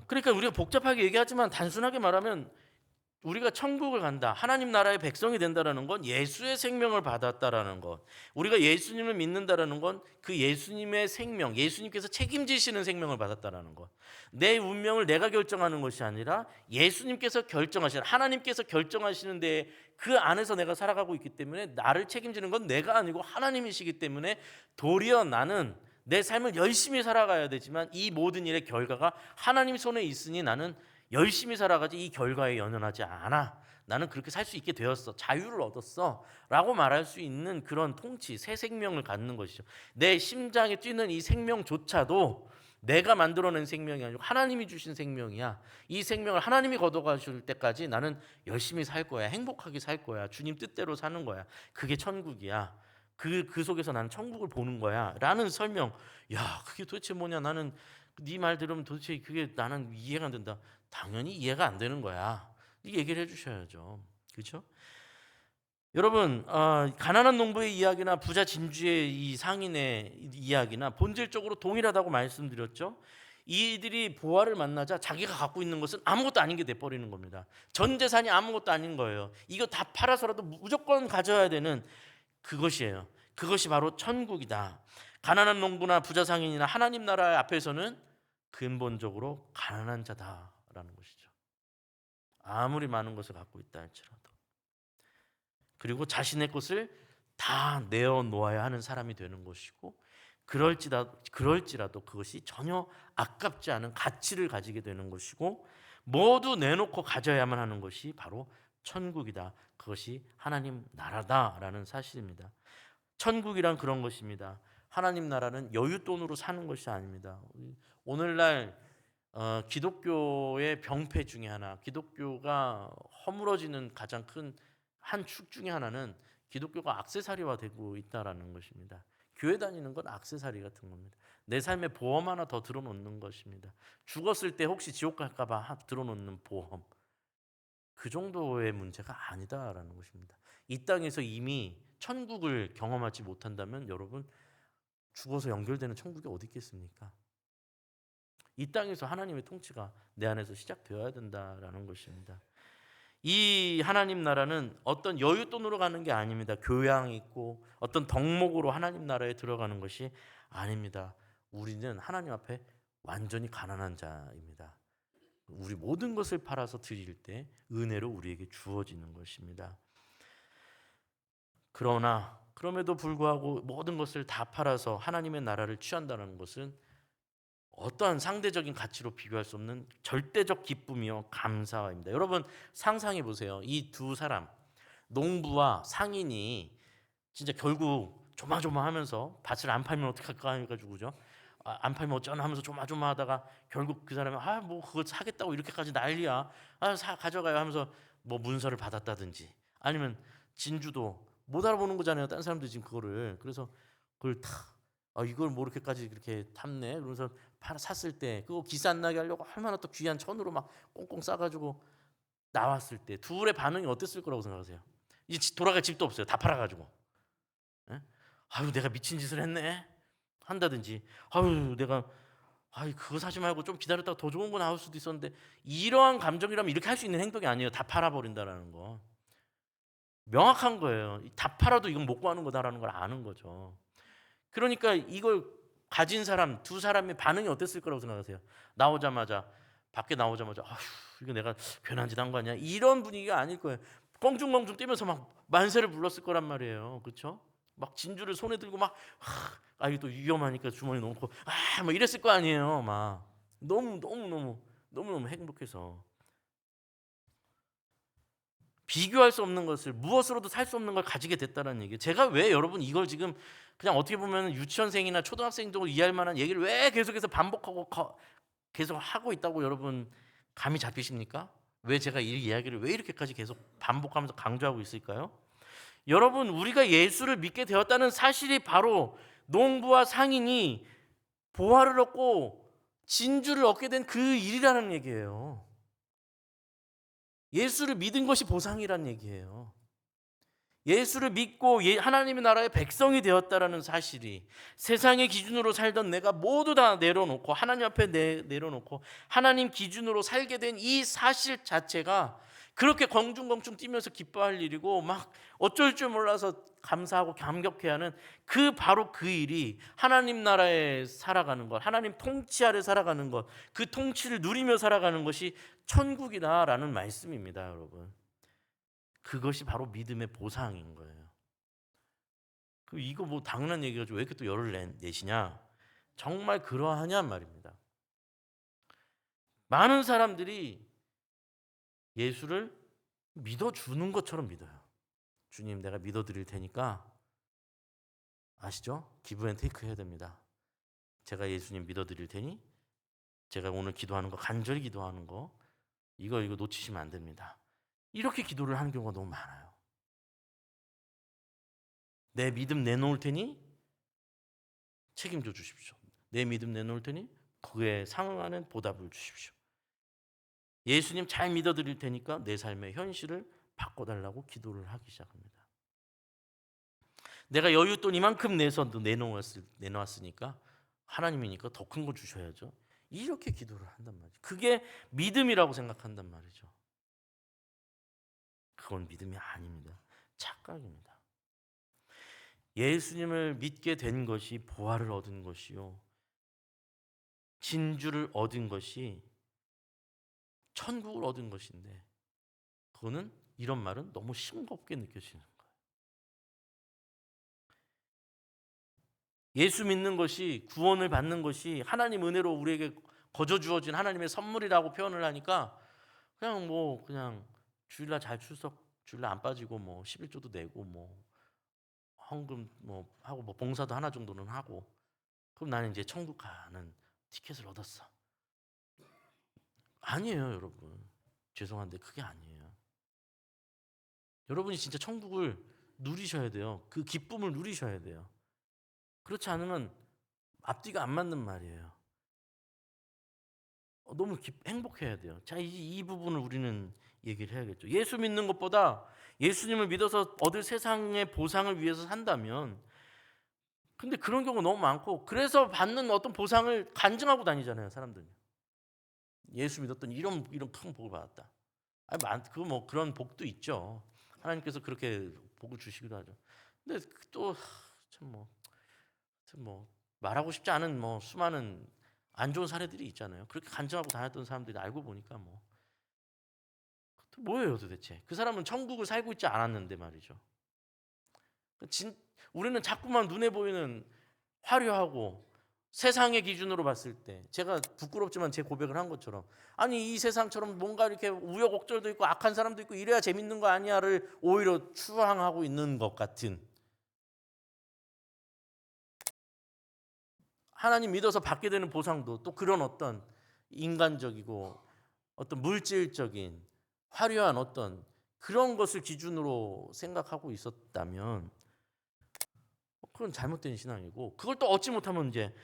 그러니까 우리가 복잡하게 얘기하지만 단순하게 말하면 우리가 천국을 간다, 하나님 나라의 백성이 된다라는 건 예수의 생명을 받았다라는 것, 우리가 예수님을 믿는다라는 건 그 예수님의 생명, 예수님께서 책임지시는 생명을 받았다라는 것, 내 운명을 내가 결정하는 것이 아니라 예수님께서 결정하시는, 하나님께서 결정하시는데 그 안에서 내가 살아가고 있기 때문에 나를 책임지는 건 내가 아니고 하나님이시기 때문에 도리어 나는 내 삶을 열심히 살아가야 되지만 이 모든 일의 결과가 하나님 손에 있으니 나는 열심히 살아가지 이 결과에 연연하지 않아. 나는 그렇게 살 수 있게 되었어. 자유를 얻었어. 라고 말할 수 있는 그런 통치, 새 생명을 갖는 것이죠. 내 심장에 뛰는 이 생명조차도 내가 만들어낸 생명이 아니고 하나님이 주신 생명이야. 이 생명을 하나님이 걷어가실 때까지 나는 열심히 살 거야. 행복하게 살 거야. 주님 뜻대로 사는 거야. 그게 천국이야. 그 속에서 나는 천국을 보는 거야. 라는 설명. 야, 그게 도대체 뭐냐. 나는 네 말 들으면 도대체 그게 나는 이해가 안 된다. 당연히 이해가 안 되는 거야. 이 얘기를 해주셔야죠. 그렇죠? 여러분, 가난한 농부의 이야기나 부자 진주의 이 상인의 이야기나 본질적으로 동일하다고 말씀드렸죠. 이들이 보아를 만나자 자기가 갖고 있는 것은 아무것도 아닌 게 돼버리는 겁니다. 전 재산이 아무것도 아닌 거예요. 이거 다 팔아서라도 무조건 가져야 되는 그것이에요. 그것이 바로 천국이다. 가난한 농부나 부자 상인이나 하나님 나라 앞에서는 근본적으로 가난한 자다라는 것이죠. 아무리 많은 것을 갖고 있다 할지라도. 그리고 자신의 것을 다 내어놓아야 하는 사람이 되는 것이고, 그럴지라도 그것이 전혀 아깝지 않은 가치를 가지게 되는 것이고, 모두 내놓고 가져야만 하는 것이 바로 천국이다. 그것이 하나님 나라다라는 사실입니다. 천국이란 그런 것입니다. 하나님 나라는 여윳돈으로 사는 것이 아닙니다. 오늘날 기독교의 병폐 중에 하나, 기독교가 허물어지는 가장 큰 한 축 중에 하나는 기독교가 액세서리화되고 있다라는 것입니다. 교회 다니는 건 액세서리 같은 겁니다. 내 삶에 보험 하나 더 들어놓는 것입니다. 죽었을 때 혹시 지옥 갈까 봐 들어놓는 보험. 그 정도의 문제가 아니다라는 것입니다. 이 땅에서 이미 천국을 경험하지 못한다면 여러분, 죽어서 연결되는 천국이 어디 있겠습니까? 이 땅에서 하나님의 통치가 내 안에서 시작되어야 된다라는 것입니다. 이 하나님 나라는 어떤 여윳돈으로 가는 게 아닙니다. 교양이 있고 어떤 덕목으로 하나님 나라에 들어가는 것이 아닙니다. 우리는 하나님 앞에 완전히 가난한 자입니다. 우리 모든 것을 팔아서 드릴 때 은혜로 우리에게 주어지는 것입니다. 그럼에도 불구하고 모든 것을 다 팔아서 하나님의 나라를 취한다는 것은 어떠한 상대적인 가치로 비교할 수 없는 절대적 기쁨이요 감사입니다. 여러분 상상해 보세요. 이 두 사람, 농부와 상인이 진짜 결국 조마조마하면서 밭을 안 팔면 어떡할까 해가지고죠. 안 팔면 어쩌나 하면서 조마조마하다가 결국 그 사람이 뭐 그거 사겠다고 이렇게까지 난리야. 가져가요 하면서 뭐 문서를 받았다든지 아니면 진주도 못 알아보는 거잖아요. 다른 사람들이 지금 그거를. 그래서 그걸 이걸 뭐 이렇게까지 그렇게 탐내? 그러면서 샀을 때 그거 기사 안 나게 하려고 얼마나 또 귀한 천으로 막 꽁꽁 싸가지고 나왔을 때 둘의 반응이 어땠을 거라고 생각하세요? 이제 돌아갈 집도 없어요. 다 팔아가지고. 예? 아유 내가 미친 짓을 했네. 한다든지 내가 그거 사지 말고 좀 기다렸다가 더 좋은 거 나올 수도 있었는데, 이러한 감정이라면 이렇게 할 수 있는 행동이 아니에요. 다 팔아버린다라는 거. 명확한 거예요. 다 팔아도 이건 못 구하는 거다라는 걸 아는 거죠. 그러니까 이걸 가진 사람, 두 사람의 반응이 어땠을 거라고 생각하세요? 밖에 나오자마자 이거 내가 괜한 짓 한 거 아니야? 이런 분위기가 아닐 거예요. 껑충껑충 뛰면서 막 만세를 불렀을 거란 말이에요. 그렇죠? 막 진주를 손에 들고 막 이게 또 위험하니까 주머니 넣고 뭐 이랬을 거 아니에요. 막 너무 행복해서. 비교할 수 없는 것을, 무엇으로도 살 수 없는 걸 가지게 됐다는 얘기예요. 제가 왜 여러분 이걸 지금 그냥 어떻게 보면 유치원생이나 초등학생도 이해할 만한 얘기를 왜 계속해서 반복하고 계속 하고 있다고 여러분 감이 잡히십니까? 왜 제가 이 이야기를 왜 이렇게까지 계속 반복하면서 강조하고 있을까요? 여러분, 우리가 예수를 믿게 되었다는 사실이 바로 농부와 상인이 보화를 얻고 진주를 얻게 된 그 일이라는 얘기예요. 예수를 믿은 것이 보상이라는 얘기예요. 예수를 믿고 하나님의 나라의 백성이 되었다라는 사실이, 세상의 기준으로 살던 내가 모두 다 내려놓고 하나님 앞에 내려놓고 하나님 기준으로 살게 된 이 사실 자체가 그렇게 공중공중 뛰면서 기뻐할 일이고 막 어쩔 줄 몰라서 감사하고 감격해야 하는 바로 그 일이 하나님 나라에 살아가는 것, 하나님 통치 아래 살아가는 것, 그 통치를 누리며 살아가는 것이 천국이다라는 말씀입니다, 여러분. 그것이 바로 믿음의 보상인 거예요. 이거 뭐 당연한 얘기가지고 왜 이렇게 또 열을 내시냐? 정말 그러하냐 말입니다. 많은 사람들이 예수를 믿어주는 것처럼 믿어요. 주님, 내가 믿어드릴 테니까, 아시죠? 기브 앤 테이크 해야 됩니다. 제가 예수님 믿어드릴 테니 제가 오늘 기도하는 거, 간절히 기도하는 거, 이거 놓치시면 안 됩니다. 이렇게 기도를 하는 경우가 너무 많아요. 내 믿음 내놓을 테니 책임져 주십시오. 내 믿음 내놓을 테니 그에 상응하는 보답을 주십시오. 예수님 잘 믿어드릴 테니까 내 삶의 현실을 바꿔달라고 기도를 하기 시작합니다. 내가 여윳돈 이만큼 내놓았으니까 하나님이니까 더 큰 거 주셔야죠. 이렇게 기도를 한단 말이죠. 그게 믿음이라고 생각한단 말이죠. 그건 믿음이 아닙니다. 착각입니다. 예수님을 믿게 된 것이 보화를 얻은 것이요, 진주를 얻은 것이 천국을 얻은 것인데, 그거는 이런 말은 너무 싱겁게 느껴지는 거예요. 예수 믿는 것이, 구원을 받는 것이 하나님 은혜로 우리에게 거저 주어진 하나님의 선물이라고 표현을 하니까 그냥 주일날 잘 출석, 주일날 안 빠지고 11조도 내고 헌금 하고 봉사도 하나 정도는 하고, 그럼 나는 이제 천국 가는 티켓을 얻었어. 아니에요, 여러분. 죄송한데 그게 아니에요. 여러분이 진짜 천국을 누리셔야 돼요. 그 기쁨을 누리셔야 돼요. 그렇지 않으면 앞뒤가 안 맞는 말이에요. 너무 행복해야 돼요. 자, 이 부분을 우리는 얘기를 해야겠죠. 예수 믿는 것보다 예수님을 믿어서 얻을 세상의 보상을 위해서 산다면, 근데 그런 경우가 너무 많고, 그래서 받는 어떤 보상을 간증하고 다니잖아요, 사람들이. 예수 믿었더니 이런 큰 복을 받았다. 그런 복도 있죠. 하나님께서 그렇게 복을 주시기도 하죠. 근데 또 참 말하고 싶지 않은 수많은 안 좋은 사례들이 있잖아요. 그렇게 간증하고 다녔던 사람들이 알고 보니까 뭐예요 도대체? 그 사람은 천국을 살고 있지 않았는데 말이죠. 우리는 자꾸만 눈에 보이는 화려하고 세상의 기준으로 봤을 때, 제가 부끄럽지만 제 고백을 한 것처럼, 아니 이 세상처럼 뭔가 이렇게 우여곡절도 있고 악한 사람도 있고 이래야 재밌는 거 아니야를 오히려 추앙하고 있는 것 같은, 하나님 믿어서 받게 되는 보상도 또 그런 어떤 인간적이고 어떤 물질적인 화려한 어떤 그런 것을 기준으로 생각하고 있었다면 그건 잘못된 신앙이고, 그걸 또 얻지 못하면 이제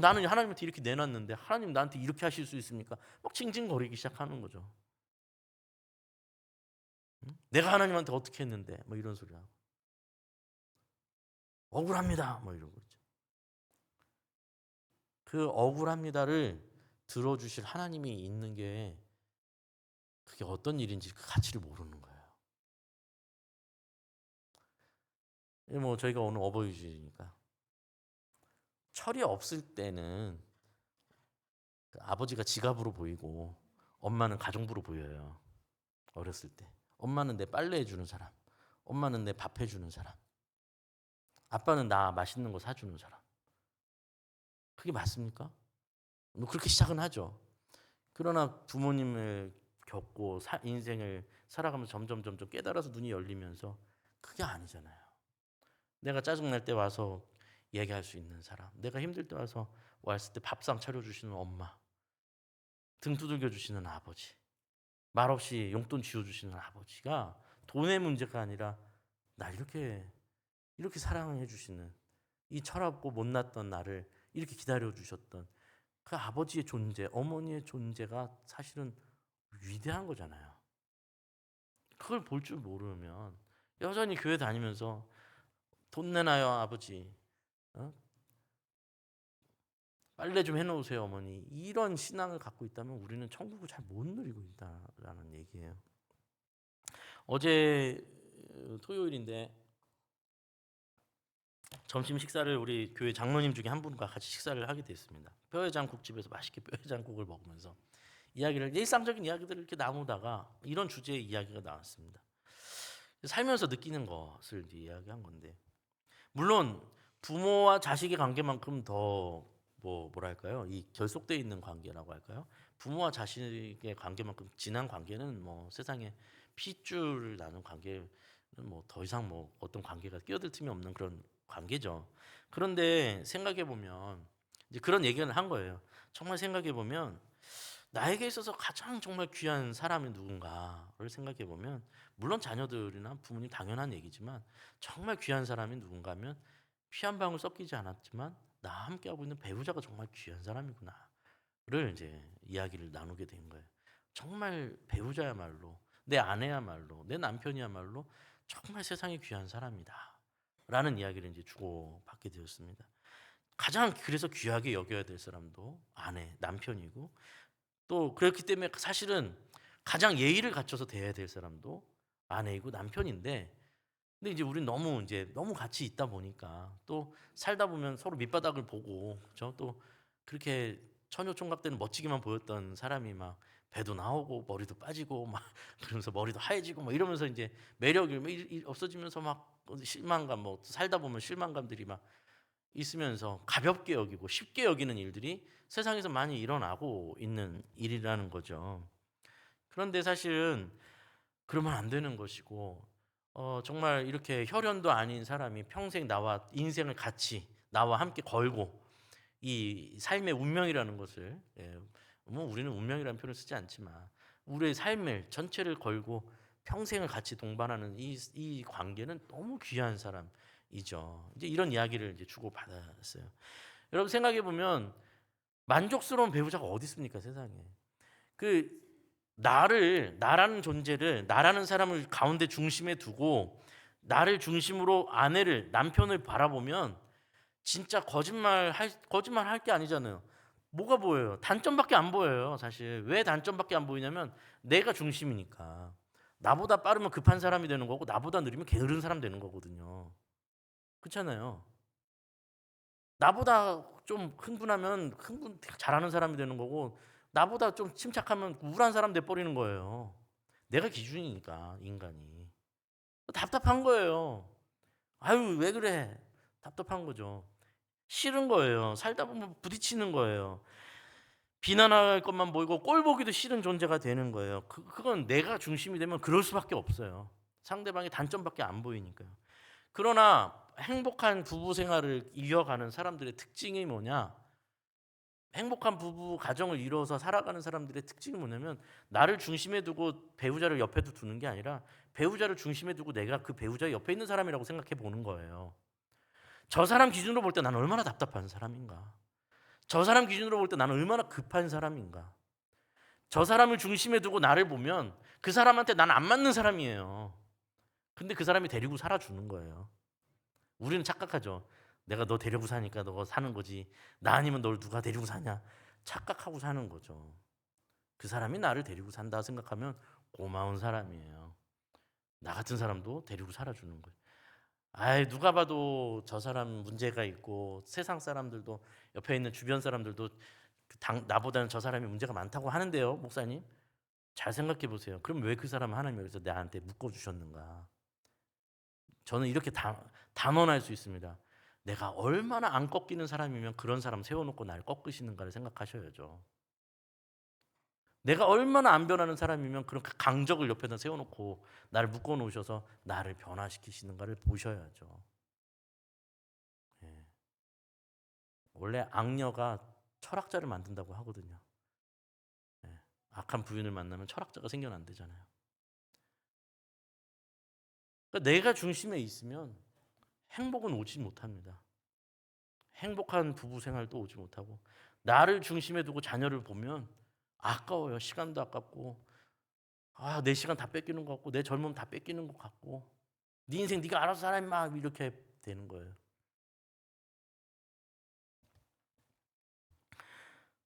나는 하나님한테 이렇게 내놨는데 하나님 나한테 이렇게 하실 수 있습니까? 막 징징거리기 시작하는 거죠. 내가 하나님한테 어떻게 했는데 이런 소리 하고 억울합니다 이러고 있죠. 그 억울합니다를 들어주실 하나님이 있는 게 그게 어떤 일인지 그 가치를 모르는 거예요. 저희가 오늘 어버이주일이니까 철이 없을 때는 아버지가 지갑으로 보이고 엄마는 가정부로 보여요. 어렸을 때 엄마는 내 빨래 해주는 사람, 엄마는 내 밥 해주는 사람, 아빠는 나 맛있는 거 사주는 사람. 그게 맞습니까? 그렇게 시작은 하죠. 그러나 부모님을 겪고 인생을 살아가면서 점점 깨달아서 눈이 열리면서 그게 아니잖아요. 내가 짜증날 때 와서 얘기할 수 있는 사람, 내가 힘들 때 와서 왔을 때 밥상 차려주시는 엄마, 등 두들겨 주시는 아버지, 말없이 용돈 쥐어주시는 아버지가 돈의 문제가 아니라 나 이렇게 사랑해 주시는, 이 철없고 못났던 나를 이렇게 기다려 주셨던 그 아버지의 존재, 어머니의 존재가 사실은 위대한 거잖아요. 그걸 볼 줄 모르면 여전히 교회 다니면서 돈 내놔요 아버지, 어? 빨래 좀 해놓으세요 어머니, 이런 신앙을 갖고 있다면 우리는 천국을 잘 못 누리고 있다라는 얘기예요. 어제 토요일인데 점심 식사를 우리 교회 장로님 중에 한 분과 같이 식사를 하게 됐습니다. 뼈해장국집에서 맛있게 뼈해장국을 먹으면서 일상적인 이야기들을 이렇게 나누다가 이런 주제의 이야기가 나왔습니다. 살면서 느끼는 것을 이제 이야기한 건데, 물론 부모와 자식의 관계만큼 더 뭐랄까요, 이 결속되어 있는 관계라고 할까요? 부모와 자식의 관계만큼 진한 관계는 뭐 세상에 핏줄을 나눈 관계는 뭐 더 이상 뭐 어떤 관계가 끼어들 틈이 없는 그런 관계죠. 그런데 생각해 보면 이제 그런 얘기를 한 거예요. 정말 생각해 보면 나에게 있어서 가장 정말 귀한 사람이 누군가를 생각해 보면, 물론 자녀들이나 부모님 당연한 얘기지만 정말 귀한 사람이 누군가 하면 피 한 방울 섞이지 않았지만 나와 함께하고 있는 배우자가 정말 귀한 사람이구나를 이제 이야기를 나누게 된 거예요. 정말 배우자야말로, 내 아내야말로, 내 남편이야말로 정말 세상에 귀한 사람이다 라는 이야기를 이제 주고받게 되었습니다. 가장 그래서 귀하게 여겨야 될 사람도 아내, 남편이고, 또 그렇기 때문에 사실은 가장 예의를 갖춰서 대해야 될 사람도 아내이고 남편인데, 근데 이제 우리는 너무 같이 있다 보니까 또 살다 보면 서로 밑바닥을 보고, 그죠? 또 그렇게 처녀 총각 때는 멋지게만 보였던 사람이 막 배도 나오고 머리도 빠지고 막 그러면서 머리도 하얘지고 막 이러면서 이제 매력이 없어지면서 막 실망감, 뭐 살다 보면 실망감들이 막 있으면서 가볍게 여기고 쉽게 여기는 일들이 세상에서 많이 일어나고 있는 일이라는 거죠. 그런데 사실은 그러면 안 되는 것이고, 정말 이렇게 혈연도 아닌 사람이 평생 나와 인생을 같이 나와 함께 걸고 이 삶의 운명이라는 것을, 뭐 우리는 운명이라는 표현을 쓰지 않지만 우리의 삶을 전체를 걸고 평생을 같이 동반하는 이 관계는 너무 귀한 사람이죠. 이제 이런 이야기를 이제 주고 받았어요. 여러분 생각해 보면 만족스러운 배우자가 어디 있습니까 세상에? 그 나라는 존재를, 나라는 사람을 가운데 중심에 두고 나를 중심으로 아내를, 남편을 바라보면 진짜 거짓말 할 게 아니잖아요. 뭐가 보여요? 단점밖에 안 보여요, 사실. 왜 단점밖에 안 보이냐면 내가 중심이니까. 나보다 빠르면 급한 사람이 되는 거고 나보다 느리면 게으른 사람 되는 거거든요. 그렇잖아요. 나보다 좀 흥분하면 잘하는 사람이 되는 거고 나보다 좀 침착하면 우울한 사람 돼 버리는 거예요. 내가 기준이니까 인간이. 답답한 거예요. 아유 왜 그래? 답답한 거죠. 싫은 거예요. 살다 보면 부딪히는 거예요. 비난할 것만 보이고 꼴 보기도 싫은 존재가 되는 거예요. 그건 내가 중심이 되면 그럴 수밖에 없어요. 상대방의 단점밖에 안 보이니까요. 그러나 행복한 부부 생활을 이어가는 사람들의 특징이 뭐냐? 행복한 부부 가정을 이루어서 살아가는 사람들의 특징이 뭐냐면 나를 중심에 두고 배우자를 옆에 두는 게 아니라 배우자를 중심에 두고 내가 그 배우자 옆에 있는 사람이라고 생각해 보는 거예요. 저 사람 기준으로 볼 때 나는 얼마나 답답한 사람인가? 저 사람 기준으로 볼 때 나는 얼마나 급한 사람인가? 저 사람을 중심에 두고 나를 보면 그 사람한테 나는 안 맞는 사람이에요. 근데 그 사람이 데리고 살아주는 거예요. 우리는 착각하죠. 내가 너 데리고 사니까 너가 사는 거지. 나 아니면 널 누가 데리고 사냐? 착각하고 사는 거죠. 그 사람이 나를 데리고 산다 생각하면 고마운 사람이에요. 나 같은 사람도 데리고 살아주는 거예요. 아이 누가 봐도 저 사람 문제가 있고 세상 사람들도 옆에 있는 주변 사람들도 나보다는 저 사람이 문제가 많다고 하는데요, 목사님. 잘 생각해 보세요. 그럼 왜 그 사람 하나님 여기서 나한테 묶어 주셨는가? 저는 이렇게 단언할 수 있습니다. 내가 얼마나 안 꺾이는 사람이면 그런 사람 세워놓고 날 꺾으시는가를 생각하셔야죠. 내가 얼마나 안 변하는 사람이면 그렇게 강적을 옆에다 세워놓고 나를 묶어놓으셔서 나를 변화시키시는가를 보셔야죠. 예. 원래 악녀가 철학자를 만든다고 하거든요. 예. 악한 부인을 만나면 철학자가 생겨난대잖아요. 그러니까 내가 중심에 있으면 행복은 오지 못합니다. 행복한 부부 생활도 오지 못하고 나를 중심에 두고 자녀를 보면 아까워요. 시간도 아깝고, 내 시간 다 뺏기는 것 같고, 내 젊음 다 뺏기는 것 같고, 네 인생 네가 알아서 살아 임마, 이렇게 되는 거예요.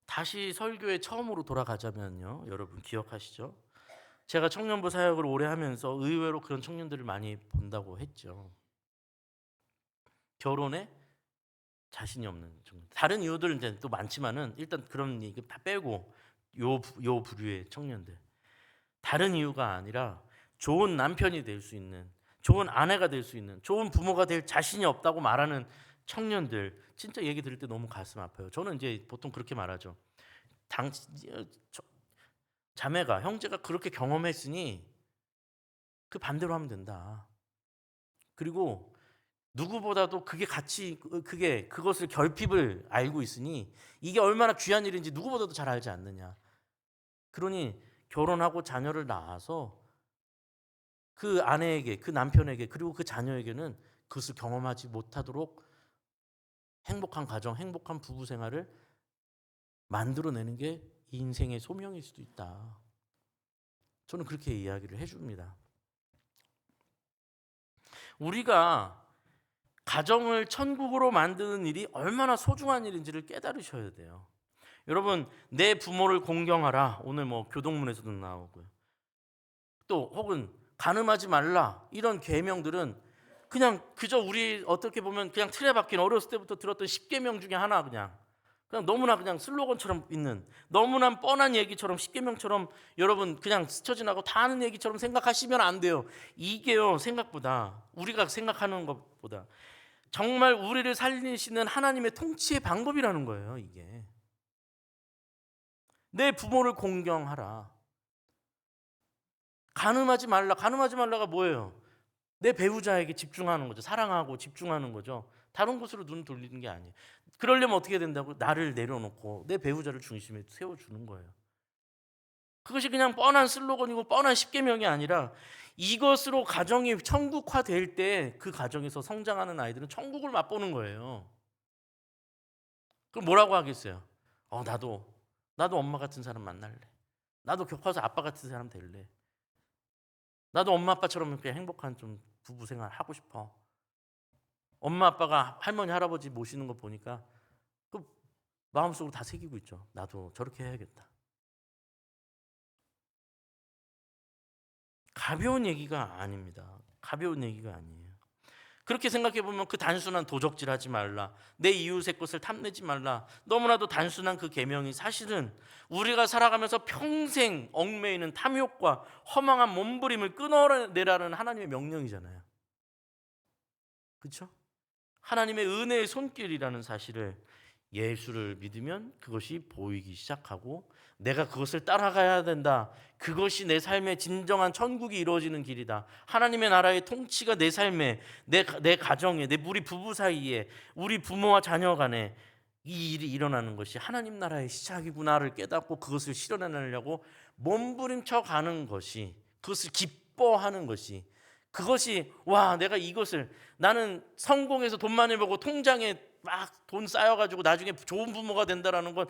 다시 설교에 처음으로 돌아가자면요, 여러분 기억하시죠? 제가 청년부 사역을 오래 하면서 의외로 그런 청년들을 많이 본다고 했죠. 결혼에 자신이 없는 청년. 다른 이유들은 이제 또 많지만은 일단 그런 얘기 다 빼고 요 부류의 청년들. 다른 이유가 아니라 좋은 남편이 될 수 있는, 좋은 아내가 될 수 있는, 좋은 부모가 될 자신이 없다고 말하는 청년들, 진짜 얘기 들을 때 너무 가슴 아파요. 저는 이제 보통 그렇게 말하죠. 당 자매가, 형제가 그렇게 경험했으니 그 반대로 하면 된다. 그리고 누구보다도 그것을 결핍을 알고 있으니 이게 얼마나 귀한 일인지 누구보다도 잘 알지 않느냐. 그러니 결혼하고 자녀를 낳아서 그 아내에게, 그 남편에게, 그리고 그 자녀에게는 그것을 경험하지 못하도록 행복한 가정, 행복한 부부 생활을 만들어내는 게 인생의 소명일 수도 있다. 저는 그렇게 이야기를 해줍니다. 우리가 가정을 천국으로 만드는 일이 얼마나 소중한 일인지를 깨달으셔야 돼요. 여러분, 내 부모를 공경하라. 오늘 뭐 교동문에서도 나오고요. 또 혹은 간음하지 말라. 이런 계명들은 그냥 그저 우리 어떻게 보면 그냥 틀에 박힌 어렸을 때부터 들었던 10계명 중에 하나, 그냥 너무나 그냥 슬로건처럼 있는, 너무나 뻔한 얘기처럼 10계명처럼 여러분 그냥 스쳐 지나고 다 아는 얘기처럼 생각하시면 안 돼요. 이게요, 생각보다 우리가 생각하는 것보다 정말 우리를 살리시는 하나님의 통치의 방법이라는 거예요. 이게 내 부모를 공경하라. 간음하지 말라. 간음하지 말라가 뭐예요? 내 배우자에게 집중하는 거죠. 사랑하고 집중하는 거죠. 다른 곳으로 눈 돌리는 게 아니에요. 그러려면 어떻게 된다고? 나를 내려놓고 내 배우자를 중심에 세워주는 거예요. 그것이 그냥 뻔한 슬로건이고 뻔한 십계명이 아니라 이것으로 가정이 천국화될 때 그 가정에서 성장하는 아이들은 천국을 맛보는 거예요. 그럼 뭐라고 하겠어요? 나도 엄마 같은 사람 만날래. 나도 교과서 아빠 같은 사람 될래. 나도 엄마 아빠처럼 이렇게 행복한 좀 부부 생활 하고 싶어. 엄마 아빠가 할머니 할아버지 모시는 거 보니까 그 마음속으로 다 새기고 있죠. 나도 저렇게 해야겠다. 가벼운 얘기가 아닙니다. 가벼운 얘기가 아니에요. 그렇게 생각해 보면 그 단순한 도적질하지 말라, 내 이웃의 것을 탐내지 말라, 너무나도 단순한 그 계명이 사실은 우리가 살아가면서 평생 얽매이는 탐욕과 허망한 몸부림을 끊어내라는 하나님의 명령이잖아요. 그렇죠? 하나님의 은혜의 손길이라는 사실을, 예수를 믿으면 그것이 보이기 시작하고 내가 그것을 따라가야 된다. 그것이 내 삶의 진정한 천국이 이루어지는 길이다. 하나님의 나라의 통치가 내 삶에, 내 가정에, 우리 부부 사이에, 우리 부모와 자녀 간에 이 일이 일어나는 것이 하나님 나라의 시작이구나를 깨닫고 그것을 실현해내려고 몸부림쳐 가는 것이, 그것을 기뻐하는 것이, 그것이 내가 이것을, 나는 성공해서 돈 많이 벌고 통장에 막 돈 쌓여가지고 나중에 좋은 부모가 된다라는 건,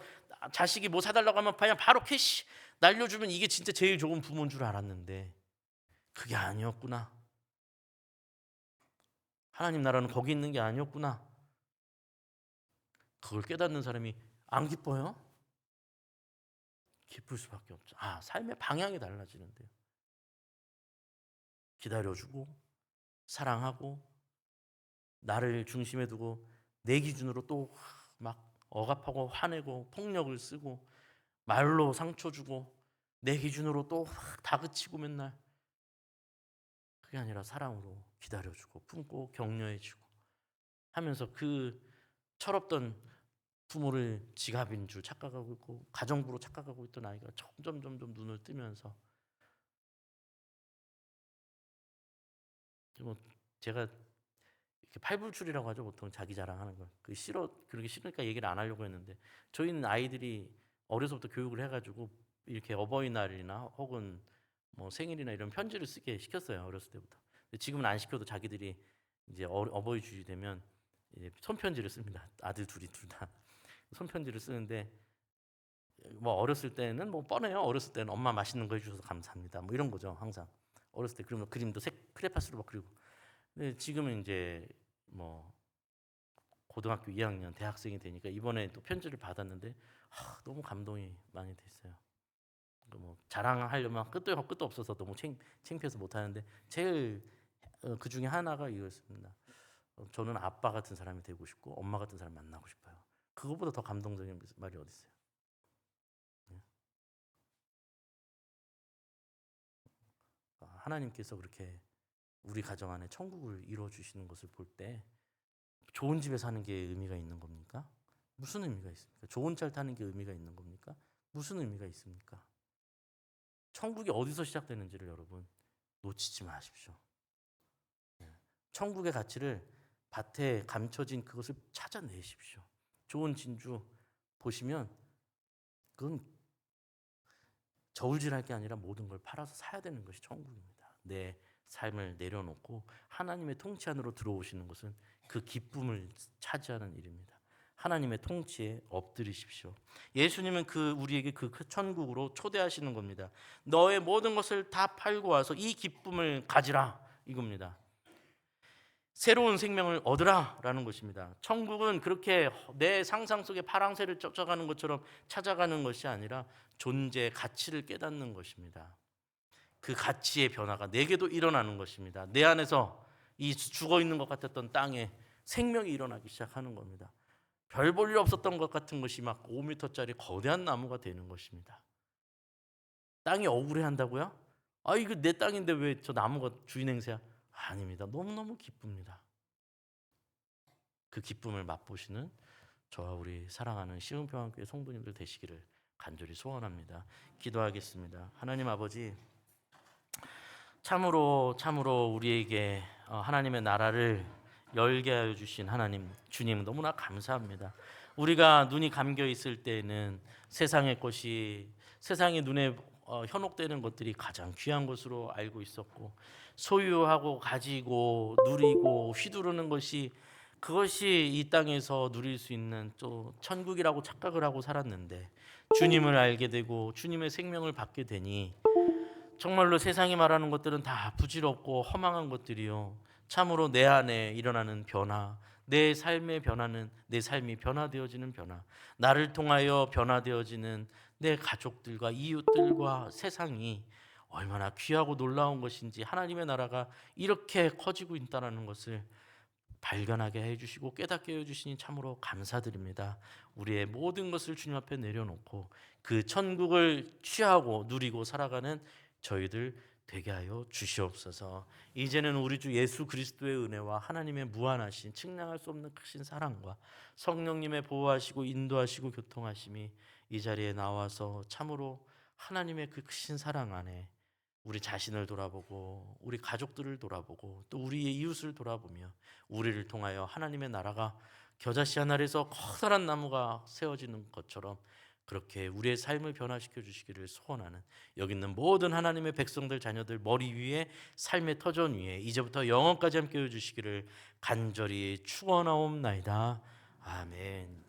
자식이 뭐 사달라고 하면 그냥 바로 캐시 날려주면 이게 진짜 제일 좋은 부모인 줄 알았는데 그게 아니었구나. 하나님 나라는 거기 있는 게 아니었구나. 그걸 깨닫는 사람이 안 기뻐요? 기쁠 수밖에 없죠. 삶의 방향이 달라지는데요. 기다려주고 사랑하고 나를 중심에 두고 내 기준으로 또 막 억압하고 화내고 폭력을 쓰고 말로 상처 주고 내 기준으로 또 다그치고 맨날, 그게 아니라 사랑으로 기다려주고 품고 격려해주고 하면서 그 철없던 부모를 지갑인 줄 착각하고 있고 가정부로 착각하고 있던 아이가 점점 눈을 뜨면서, 뭐 제가 이렇게 팔불출이라고 하죠. 보통 자기 자랑하는 거. 그렇게 싫으니까 얘기를 안 하려고 했는데, 저희는 아이들이 어려서부터 교육을 해가지고 이렇게 어버이날이나 혹은 뭐 생일이나 이런 편지를 쓰게 시켰어요. 어렸을 때부터. 근데 지금은 안 시켜도 자기들이 이제 어버이 주이 되면 이제 손편지를 씁니다. 아들 둘 다. 손편지를 쓰는데 뭐 어렸을 때는 뭐 뻔해요. 어렸을 때는 엄마 맛있는 거 해주셔서 감사합니다. 뭐 이런 거죠. 항상 어렸을 때 그러면 그림도 색 크레파스로 막 그리고. 근데 지금은 이제 뭐 고등학교 2학년 대학생이 되니까 이번에 또 편지를 받았는데 너무 감동이 많이 됐어요. 뭐 자랑하려면 끝도 없어서 너무 창피해서 못 하는데 제일 그 중에 하나가 이거였습니다. 저는 아빠 같은 사람이 되고 싶고 엄마 같은 사람 만나고 싶어요. 그거보다 더 감동적인 말이 어디 있어요? 네. 하나님께서 그렇게 우리 가정 안에 천국을 이루어 주시는 것을 볼 때 좋은 집에 사는 게 의미가 있는 겁니까? 무슨 의미가 있습니까? 좋은 차 타는 게 의미가 있는 겁니까? 무슨 의미가 있습니까? 천국이 어디서 시작되는지를 여러분 놓치지 마십시오. 천국의 가치를 밭에 감춰진 그것을 찾아내십시오. 좋은 진주 보시면 그건 저울질할 게 아니라 모든 걸 팔아서 사야 되는 것이 천국입니다. 내 삶을 내려놓고 하나님의 통치 안으로 들어오시는 것은 그 기쁨을 차지하는 일입니다. 하나님의 통치에 엎드리십시오. 예수님은 우리에게 그 천국으로 초대하시는 겁니다. 너의 모든 것을 다 팔고 와서 이 기쁨을 가지라 이겁니다. 새로운 생명을 얻으라라는 것입니다. 천국은 그렇게 내 상상 속에 파랑새를 쫓아가는 것처럼 찾아가는 것이 아니라 존재의 가치를 깨닫는 것입니다. 그 가치의 변화가 내게도 일어나는 것입니다. 내 안에서 이 죽어 있는 것 같았던 땅에 생명이 일어나기 시작하는 겁니다. 별 볼 일 없었던 것 같은 것이 막 5m짜리 거대한 나무가 되는 것입니다. 땅이 억울해한다고요? 이거 내 땅인데 왜 저 나무가 주인 행세야? 아닙니다. 너무너무 기쁩니다. 그 기쁨을 맛보시는 저와 우리 사랑하는 시흥평안교회 성도님들 되시기를 간절히 소원합니다. 기도하겠습니다. 하나님 아버지, 참으로 우리에게 하나님의 나라를 열게 하여 주신 하나님 주님 너무나 감사합니다. 우리가 눈이 감겨 있을 때에는 세상의 것이 세상의 눈에 현혹되는 것들이 가장 귀한 것으로 알고 있었고 소유하고 가지고 누리고 휘두르는 것이 그것이 이 땅에서 누릴 수 있는 또 천국이라고 착각을 하고 살았는데 주님을 알게 되고 주님의 생명을 받게 되니 정말로 세상이 말하는 것들은 다 부질없고 허망한 것들이요. 참으로 내 안에 일어나는 변화, 내 삶의 변화는 내 삶이 변화되어지는 변화, 나를 통하여 변화되어지는 내 가족들과 이웃들과 세상이 얼마나 귀하고 놀라운 것인지 하나님의 나라가 이렇게 커지고 있다는 것을 발견하게 해주시고 깨닫게 해주시니 참으로 감사드립니다. 우리의 모든 것을 주님 앞에 내려놓고 그 천국을 취하고 누리고 살아가는 저희들 되게 하여 주시옵소서. 이제는 우리 주 예수 그리스도의 은혜와 하나님의 무한하신 측량할 수 없는 크신 사랑과 성령님의 보호하시고 인도하시고 교통하심이 이 자리에 나와서 참으로 하나님의 그 크신 사랑 안에 우리 자신을 돌아보고 우리 가족들을 돌아보고 또 우리의 이웃을 돌아보며 우리를 통하여 하나님의 나라가 겨자씨 한 알에서 커다란 나무가 세워지는 것처럼 그렇게 우리의 삶을 변화시켜 주시기를 소원하는 여기 있는 모든 하나님의 백성들 자녀들 머리 위에 삶의 터전 위에 이제부터 영원까지 함께 해 주시기를 간절히 축원하옵나이다. 아멘.